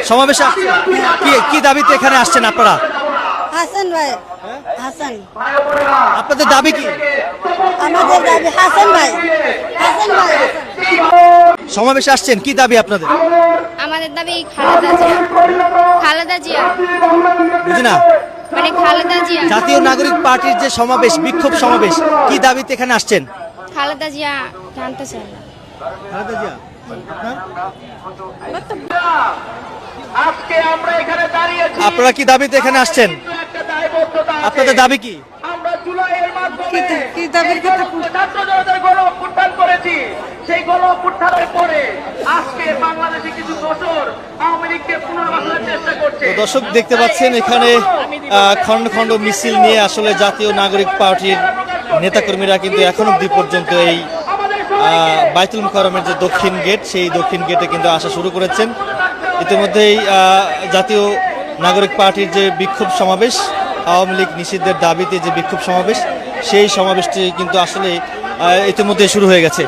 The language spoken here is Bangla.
সমাবেশে কি দাবিতে এখানে আসছেন আপনারা? হাসান ভাই, হাসান আপনাদের দাবি কি? আমাদের দাবি হাসান ভাই, হাসান ভাই। সমাবেশে আসছেন, কি দাবি আপনাদের? আমাদের দাবি খালেদা জিয়া, খালেদা জিয়া বুঝি না। মানে খালেদা জিয়া, জাতীয় নাগরিক পার্টির যে সমাবেশ, বিক্ষোভ সমাবেশ, কি দাবিতে এখানে আসছেন? খালেদা জিয়া জানতে চাই না। খালেদা জিয়া। আজকে আমরা এখানে দাঁড়িয়েছি, আপনারা কি দাবিতে এখানে আসছেন? একটা দায়বদ্ধতা আছে। আপনাদের দাবি কি? আমরা জুলাইয়ের মাধ্যমে কি দাবির কথা? ছাত্র জনতার গণ অভ্যুত্থান করেছি। সেই গণ অভ্যুত্থানের পরে আজকে বাংলাদেশে কিছু দোসর আওয়ামী লীগকে পুনর্বাসনের চেষ্টা করছে। তো দর্শক দেখতে পাচ্ছেন এখানে খন্ড খন্ড মিছিল নিয়ে আসলে জাতীয় নাগরিক পার্টির নেতাকর্মীরা কিন্তু এখন অবধি পর্যন্ত এই বাইতুল মুকাররমের যে দক্ষিণ গেট, সেই দক্ষিণ গেটে কিন্তু আসা শুরু করেছেন। ইতিমধ্যেই জাতীয় নাগরিক পার্টির যে বিক্ষোভ সমাবেশ, আওয়ামী লীগ নিষিদ্ধের দাবিতে যে বিক্ষোভ সমাবেশ, সেই সমাবেশটি কিন্তু আসলে ইতিমধ্যে শুরু হয়ে গেছে।